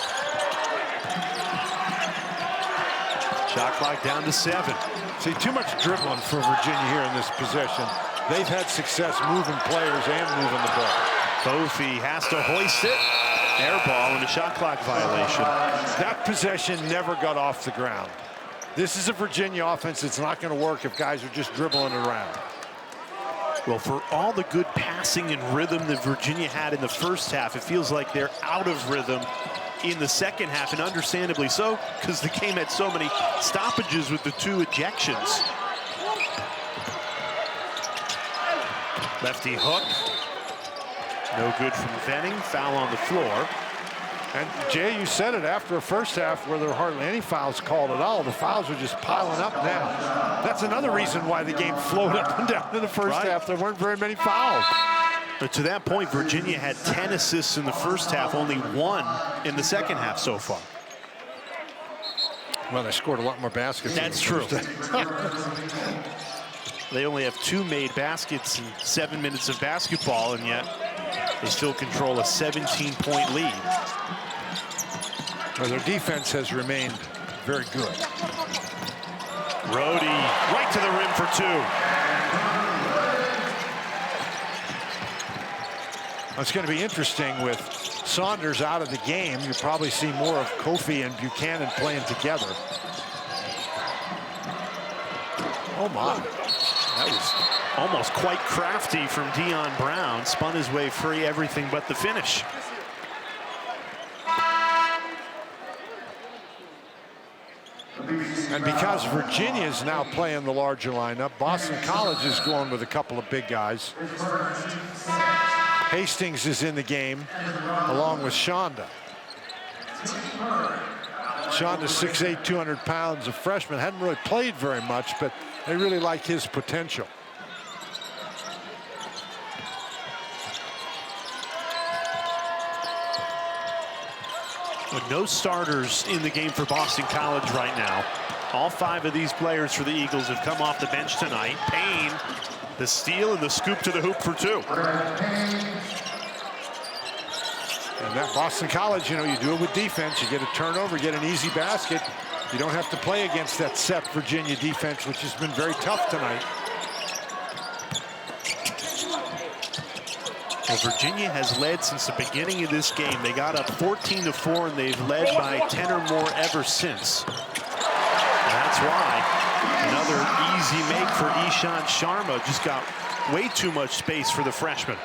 Shot clock down to 7. See, too much dribbling for Virginia here in this possession. They've had success moving players and moving the ball. Kofi has to hoist it. Air ball and a shot clock violation. That possession never got off the ground. This is a Virginia offense that's not going to work if guys are just dribbling around. Well, for all the good passing and rhythm that Virginia had in the first half, it feels like they're out of rhythm in the second half, and understandably so, because the game had so many stoppages with the 2 ejections. Lefty hook. No good from Venning. Foul on the floor. And Jay, you said it, after a first half where there were hardly any fouls called at all, the fouls are just piling up now. That's another reason why the game flowed up and down in the first half. There weren't very many fouls. But to that point, Virginia had 10 assists in the first half, only 1 in the second half so far. Well, they scored a lot more baskets. That's true. They only have 2 made baskets in 7 minutes of basketball, and yet they still control a 17-point lead. Well, their defense has remained very good. Rohde right to the rim for two. It's going to be interesting with Saunders out of the game. You'll probably see more of Kofi and Buchanan playing together. Oh my, that was almost quite crafty from Dion Brown. Spun his way free, everything but the finish. And because Virginia is now playing the larger lineup, Boston College is going with a couple of big guys. Hastings is in the game, along with Shonda. Shonda's 6'8", 200 pounds, a freshman. Hadn't really played very much, but they really like his potential. With no starters in the game for Boston College right now. All 5 of these players for the Eagles have come off the bench tonight. Payne, the steal and the scoop to the hoop for 2. And that Boston College, you know, you do it with defense. You get a turnover, get an easy basket. You don't have to play against that set Virginia defense, which has been very tough tonight. Well, Virginia has led since the beginning of this game. They got up 14-4, and they've led by 10 or more ever since. And that's why another easy make for Ishant Sharma. Just got way too much space for the freshman.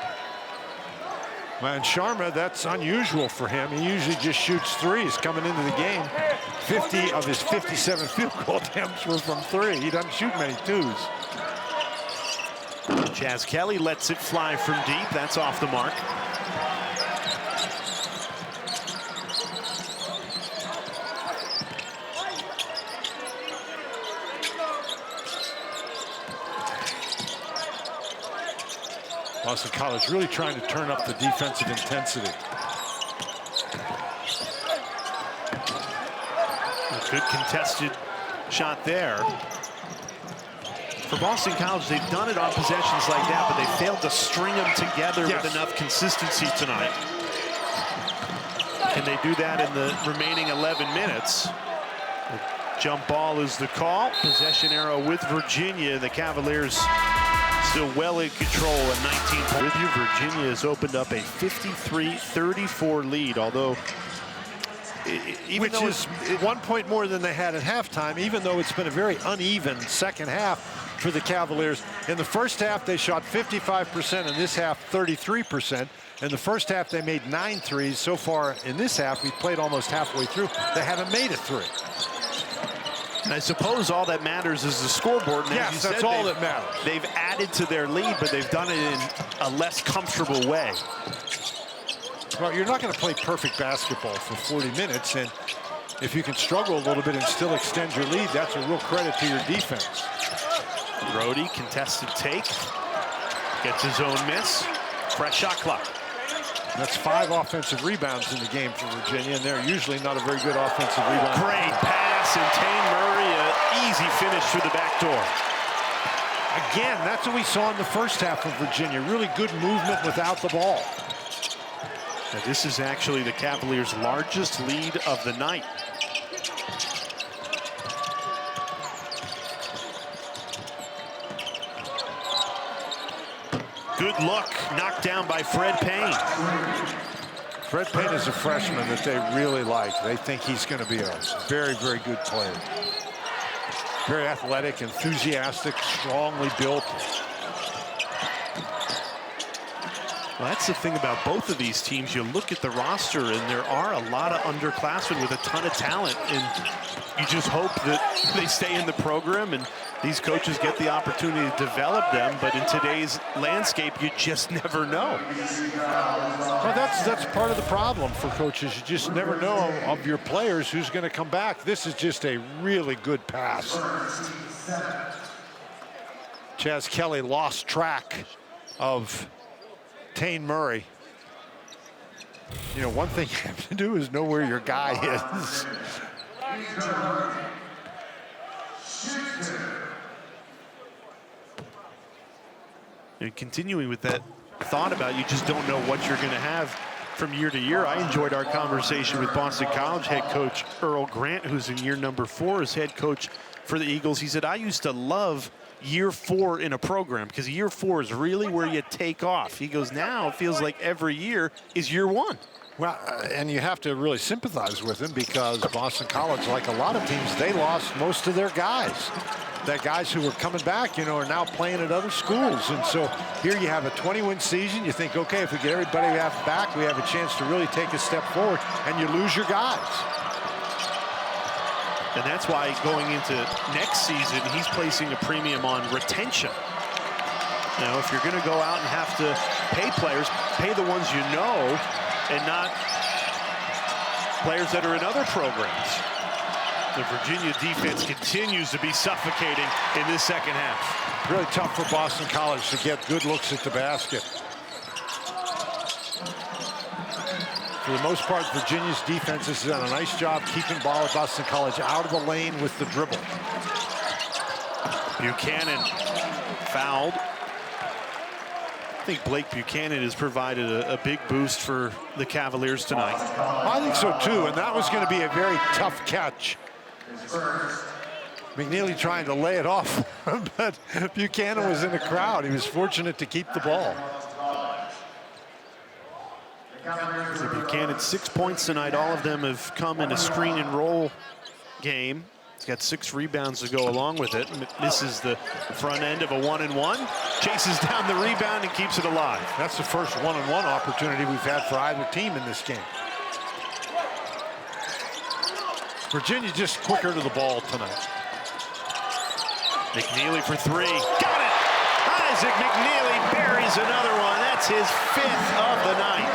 Man, Sharma, that's unusual for him. He usually just shoots threes coming into the game. 50 of his 57 field goal attempts were from 3. He doesn't shoot many 2s. Chaz Kelly lets it fly from deep. That's off the mark. Boston College really trying to turn up the defensive intensity. A good contested shot there. For Boston College, they've done it on possessions like that, but they failed to string them together with enough consistency tonight. Can they do that in the remaining 11 minutes? The jump ball is the call. Possession arrow with Virginia. The Cavaliers still well in control at 19 points. With you, Virginia has opened up a 53-34 lead, although which is 1 point more than they had at halftime, even though it's been a very uneven second half for the Cavaliers. In the first half, they shot 55%. In this half, 33%. In the first half, they made 9 threes. So far in this half, we've played almost halfway through. They haven't made a 3. And I suppose all that matters is the scoreboard. And yes, that's all that matters. They've added to their lead, but they've done it in a less comfortable way. Well, you're not going to play perfect basketball for 40 minutes, and if you can struggle a little bit and still extend your lead, that's a real credit to your defense. Rohde, contested take, gets his own miss. Fresh shot clock. That's 5 offensive rebounds in the game for Virginia, and they're usually not a very good offensive rebound. Great pass, and Payne Murray, an easy finish through the back door. Again, that's what we saw in the first half of Virginia. Really good movement without the ball. Now, this is actually the Cavaliers' largest lead of the night. Good look, knocked down by Fred Payne. Fred Payne is a freshman that they really like. They think he's going to be a very, very good player. Very athletic, enthusiastic, strongly built. Well, that's the thing about both of these teams. You look at the roster, and there are a lot of underclassmen with a ton of talent, and you just hope that they stay in the program and these coaches get the opportunity to develop them. But in today's landscape, you just never know. Well, that's part of the problem for coaches. You just never know of your players who's going to come back. This is just a really good pass. Chaz Kelly lost track of Payne Murray. You know, one thing you have to do is know where your guy is. And continuing with that thought about you just don't know what you're going to have from year to year. I enjoyed our conversation with Boston College head coach Earl Grant, who's in year number 4 as head coach for the Eagles. He said, I used to love year 4 in a program because year 4 is really where you take off. He goes, now it feels like every year is year 1. Well, and you have to really sympathize with him because Boston College, like a lot of teams, they lost most of their guys. The guys who were coming back, you know, are now playing at other schools. And so here you have a 20-win season. You think, okay, if we get everybody we have back, we have a chance to really take a step forward, and you lose your guys. And that's why going into next season, he's placing a premium on retention. You know, if you're going to go out and have to pay players, pay the ones you know and not players that are in other programs. The Virginia defense continues to be suffocating in this second half. Really tough for Boston College to get good looks at the basket. For the most part, Virginia's defense has done a nice job keeping ball at Boston College out of the lane with the dribble. Buchanan fouled. I think Blake Buchanan has provided a big boost for the Cavaliers tonight. I think so too, and that was going to be a very tough catch. McKneely trying to lay it off, but Buchanan was in the crowd. He was fortunate to keep the ball. So Buchanan 6 points tonight. All of them have come in a screen and roll game. He's got 6 rebounds to go along with it. Misses the front end of a 1-and-1. Chases down the rebound and keeps it alive. That's the first 1-on-1 opportunity we've had for either team in this game. Virginia just quicker to the ball tonight. McKneely for 3. Got it! Isaac McKneely buries another one. That's his 5th of the night.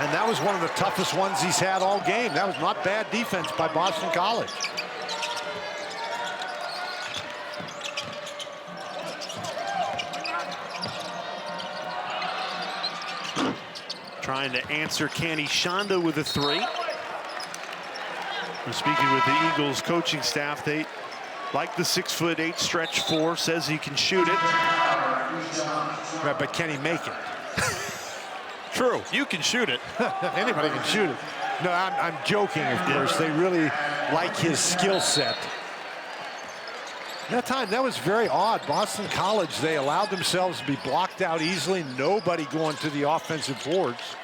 And that was one of the toughest ones he's had all game. That was not bad defense by Boston College. Trying to answer Kenny Shonda with a 3. We're speaking with the Eagles coaching staff. They like the 6'8" stretch 4, says he can shoot it. Right, but can he make it? True, you can shoot it. Anybody can shoot it. No, I'm joking, of course. They really like his skill set. That time, that was very odd. Boston College, they allowed themselves to be blocked out easily. Nobody going to the offensive boards.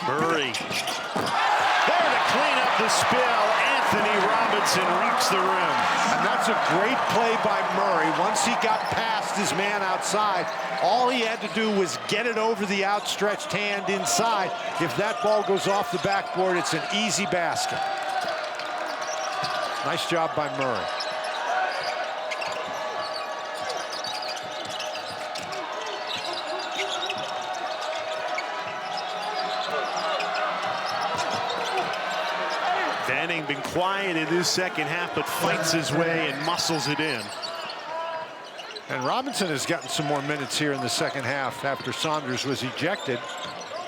Murray. There to clean up the spill. Anthony Robinson rocks the rim. And that's a great play by Murray. Once he got past his man outside, all he had to do was get it over the outstretched hand inside. If that ball goes off the backboard, it's an easy basket. Nice job by Murray. Venning been quiet in this second half, but fights his way and muscles it in. And Robinson has gotten some more minutes here in the second half after Saunders was ejected.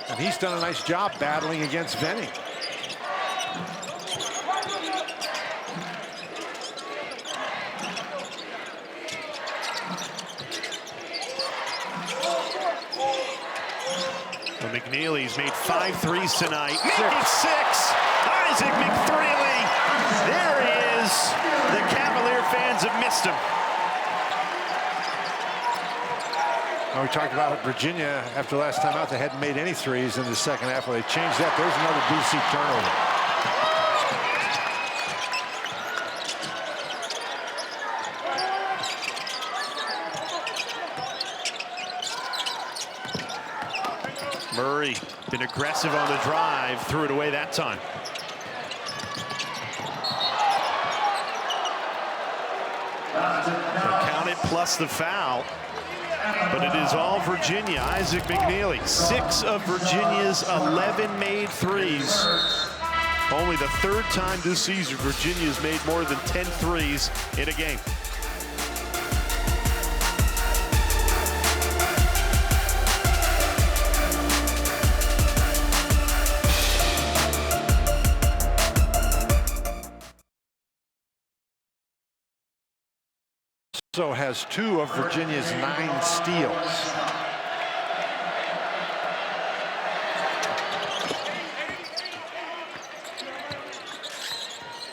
And he's done a nice job battling against Venning. Well, McKneely's made 5 threes tonight. Make it 6. Isaac McKneely. There he is. The Cavalier fans have missed him. Well, we talked about Virginia after last time out. They hadn't made any threes in the second half. Well, they changed that. There's another BC turnover. Murray been aggressive on the drive, threw it away that time. So count it plus the foul, but it is all Virginia. Isaac McKneely, 6 of Virginia's 11 made threes. Only the 3rd time this season Virginia's made more than 10 threes in a game. also has 2 of Virginia's 9 steals.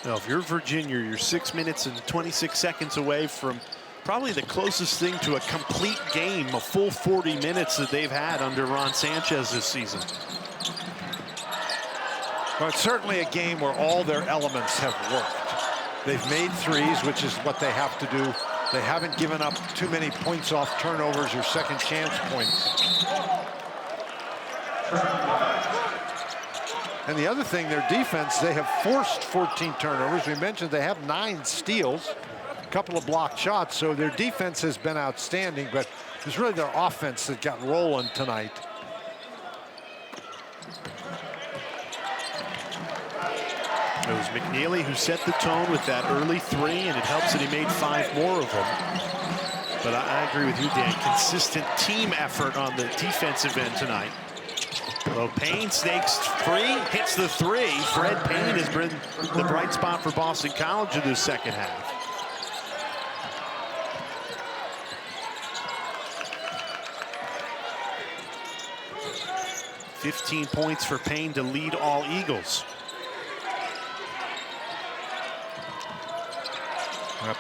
Now, if you're Virginia, you're 6 minutes and 26 seconds away from probably the closest thing to a complete game, a full 40 minutes that they've had under Ron Sanchez this season. Well, it's certainly a game where all their elements have worked. They've made threes, which is what they have to do. They haven't given up too many points off turnovers or second chance points. And the other thing, their defense, they have forced 14 turnovers. We mentioned they have 9 steals, a couple of blocked shots, so their defense has been outstanding, but it's really their offense that got rolling tonight. It was McKneely who set the tone with that early 3, and it helps that he made 5 more of them. But I agree with you, Dan. Consistent team effort on the defensive end tonight. Well, Payne snakes free, hits the 3. Fred Payne has been the bright spot for Boston College in this second half. $15 points for Payne to lead all Eagles.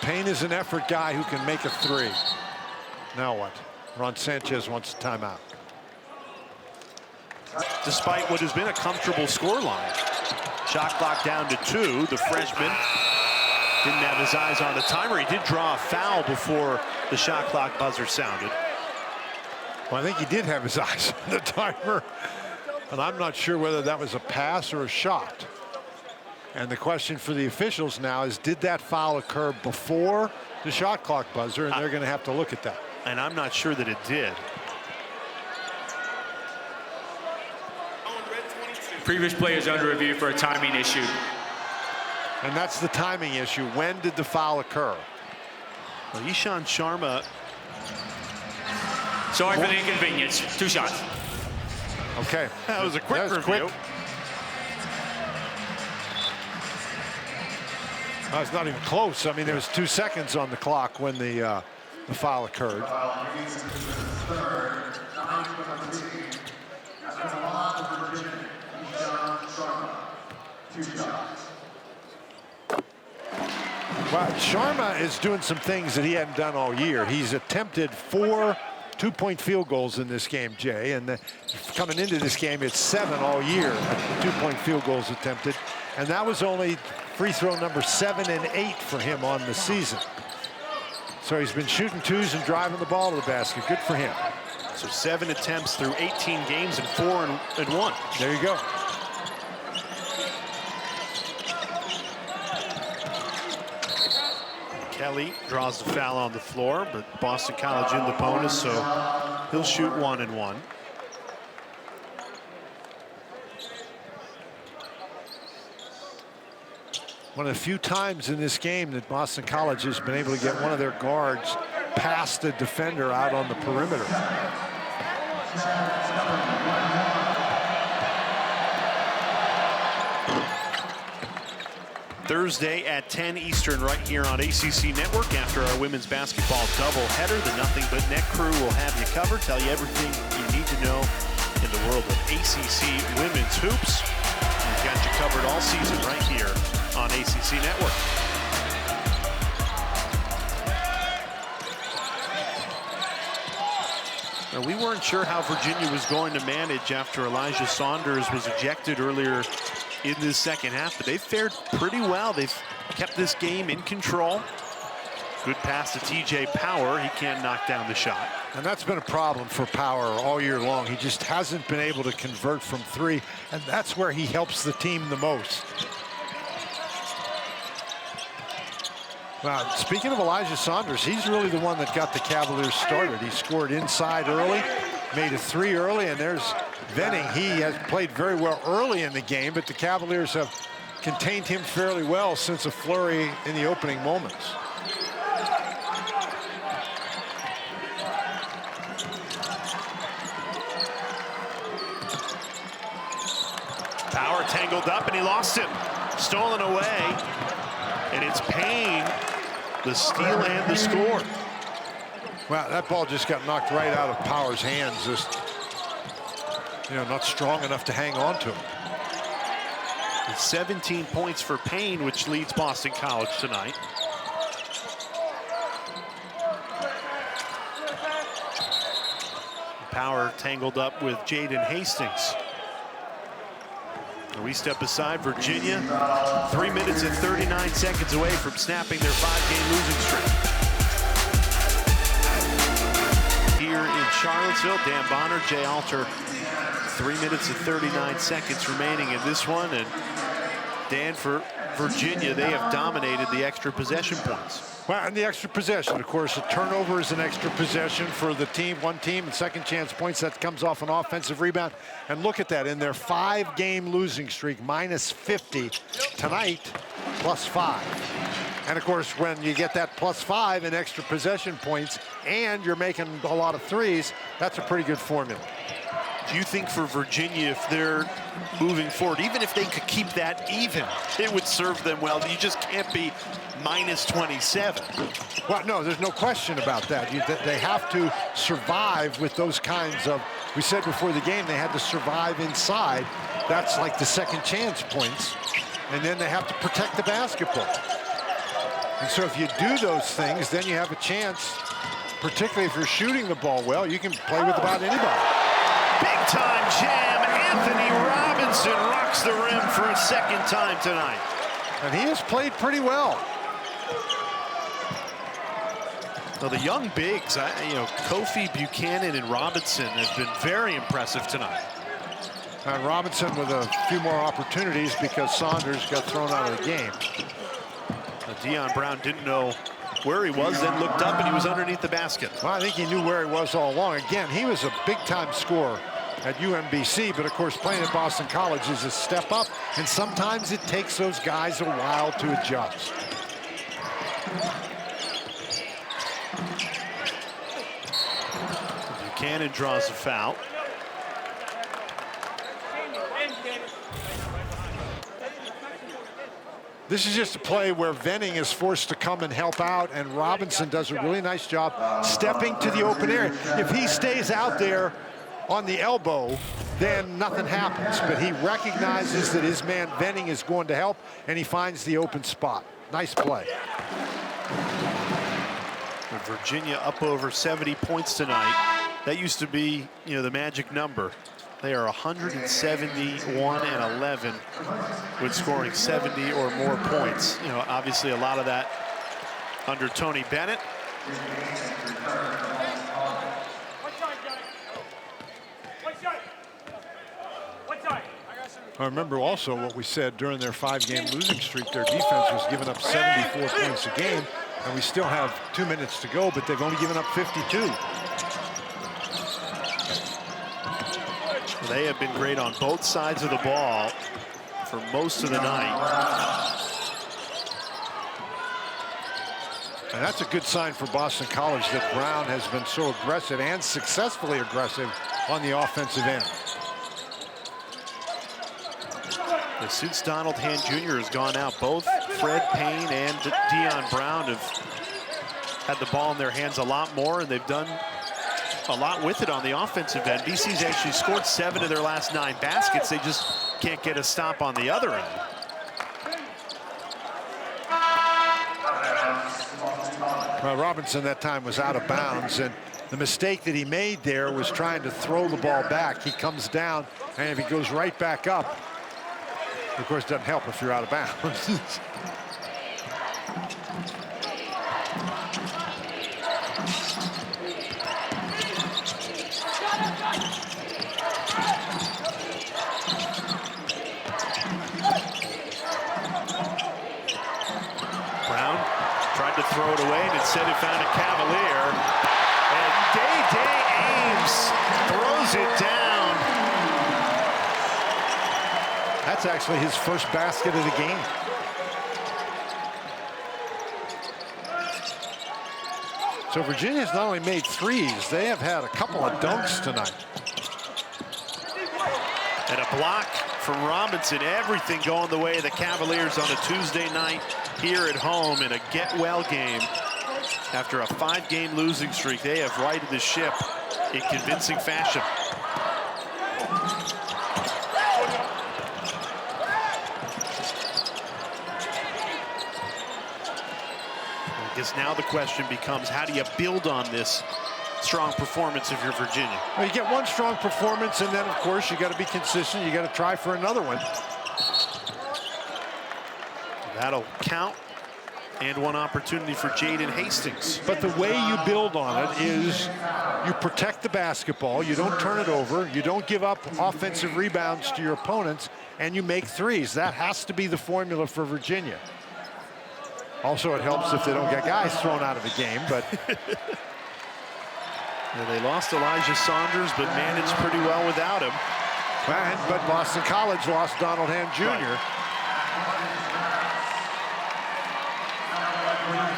Payne is an effort guy who can make a 3. Now what? Ron Sanchez wants a timeout. Despite what has been a comfortable scoreline. Shot clock down to 2. The freshman didn't have his eyes on the timer. He did draw a foul before the shot clock buzzer sounded. Well, I think he did have his eyes on the timer. And I'm not sure whether that was a pass or a shot. And the question for the officials now is, did that foul occur before the shot clock buzzer? And they're going to have to look at that. And I'm not sure that it did. Previous play is under review for a timing issue. And that's the timing issue. When did the foul occur? Well, Ishan Sharma. Sorry for the inconvenience. 2 shots. Okay. That was a quick review. Oh, it's not even close. I mean, there was 2 seconds on the clock when the foul occurred. Well, Sharma is doing some things that he hadn't done all year. He's attempted 4 two-point field goals in this game, Jay, and coming into this game, it's 7 all year, 2-point field goals attempted, and that was only free throw number 7 and 8 for him on the season. So he's been shooting 2s and driving the ball to the basket. Good for him. So 7 attempts through 18 games and 4 and 1. There you go. Kelly draws the foul on the floor, but Boston College in the bonus, so he'll shoot 1 and 1. One of the few times in this game that Boston College has been able to get one of their guards past the defender out on the perimeter. Thursday at 10 Eastern right here on ACC Network after our women's basketball doubleheader. The Nothing But Net crew will have you covered, tell you everything you need to know in the world of ACC women's hoops. We've got you covered all season right here on ACC Network. Now, we weren't sure how Virginia was going to manage after Elijah Saunders was ejected earlier in this second half, but they've fared pretty well. They've kept this game in control. Good pass to TJ Power. He can't knock down the shot. And that's been a problem for Power all year long. He just hasn't been able to convert from 3, and that's where he helps the team the most. Now, speaking of Elijah Saunders, he's really the one that got the Cavaliers started. He scored inside early, made a 3 early, and there's Venning. He has played very well early in the game, but the Cavaliers have contained him fairly well since a flurry in the opening moments. Power tangled up, and he lost it. Stolen away, and it's Payne, the steal and the score. Well, that ball just got knocked right out of Power's hands. Just, not strong enough to hang on to it. 17 points for Payne, which leads Boston College tonight. Power tangled up with Jaden Hastings. We step aside. Virginia, 3 minutes and 39 seconds away from snapping their 5-game losing streak. Here in Charlottesville, Dan Bonner, Jay Alter, 3 minutes and 39 seconds remaining in this one. And Dan, for Virginia, they have dominated the extra possession points. Well, and the extra possession, of course, a turnover is an extra possession for the team, one team, and second chance points. That comes off an offensive rebound. And look at that, in their 5-game losing streak, minus 50. Tonight, plus 5. And of course, when you get that plus 5 in extra possession points and you're making a lot of threes, that's a pretty good formula. Do you think for Virginia, if they're moving forward, even if they could keep that even, it would serve them well? You just can't be minus 27. Well, no, there's no question about that. They have to survive with those kinds of, we said before the game, they had to survive inside. That's like the second chance points. And then they have to protect the basketball. And so if you do those things, then you have a chance, particularly if you're shooting the ball well, you can play with about anybody. Big time jam. Anthony Robinson rocks the rim for a second time tonight. And he has played pretty well. Well, the young bigs, Kofi, Buchanan, and Robinson have been very impressive tonight. And Robinson with a few more opportunities because Saunders got thrown out of the game. Deion Brown didn't know where he was, then looked up and he was underneath the basket. Well, I think he knew where he was all along. Again, he was a big-time scorer at UMBC, but of course playing at Boston College is a step up, and sometimes it takes those guys a while to adjust. Buchanan draws a foul. This is just a play where Venning is forced to come and help out, and Robinson does a really nice job stepping to the open area. If he stays out there on the elbow, then nothing happens. But he recognizes that his man Venning is going to help, and he finds the open spot. Nice play. Virginia up over 70 points tonight. That used to be, the magic number. They are 171-11 with scoring 70 or more points. Obviously a lot of that under Tony Bennett. I remember also what we said during their 5-game losing streak. Their defense was giving up 74 points a game, and we still have 2 minutes to go, but they've only given up 52. They have been great on both sides of the ball for most of the night. And that's a good sign for Boston College that Brown has been so aggressive and successfully aggressive on the offensive end. Since Donald Hand Jr. has gone out, both Fred Payne and Deion Brown have had the ball in their hands a lot more, and they've done a lot with it on the offensive end. BC's actually scored 7 of their last 9 baskets. They just can't get a stop on the other end. Well, Robinson that time was out of bounds, and the mistake that he made there was trying to throw the ball back. He comes down, and if he goes right back up, of course, it doesn't help if you're out of bounds. Brown tried to throw it away, and instead he found a Cavalier. And Day Ames throws it down. That's actually his first basket of the game. So Virginia's not only made threes, they have had a couple of dunks tonight. And a block from Robinson. Everything going the way of the Cavaliers on a Tuesday night here at home in a get-well game. After a 5-game losing streak, they have righted the ship in convincing fashion. I guess now the question becomes, how do you build on this strong performance if you're Virginia? Well, you get one strong performance, and then, of course, you got to be consistent. You got to try for another one. That'll count. And one opportunity for Jaden Hastings. But the way you build on it is you protect the basketball, you don't turn it over, you don't give up offensive rebounds to your opponents, and you make threes. That has to be the formula for Virginia. Also, it helps if they don't get guys thrown out of the game, but yeah, they lost Elijah Saunders, but managed pretty well without him. But Boston College lost Donald Ham Jr. Right.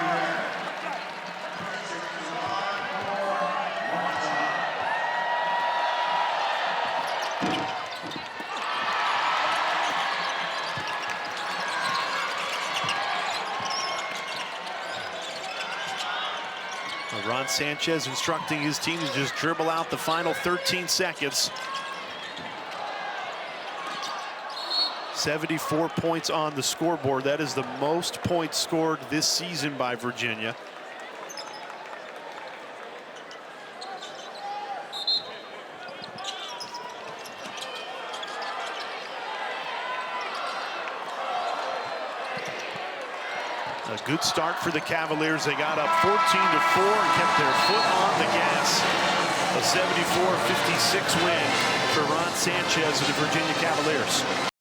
Ron Sanchez instructing his team to just dribble out the final 13 seconds. 74 points on the scoreboard. That is the most points scored this season by Virginia. A good start for the Cavaliers. They got up 14-4 and kept their foot on the gas. A 74-56 win for Ron Sanchez and the Virginia Cavaliers.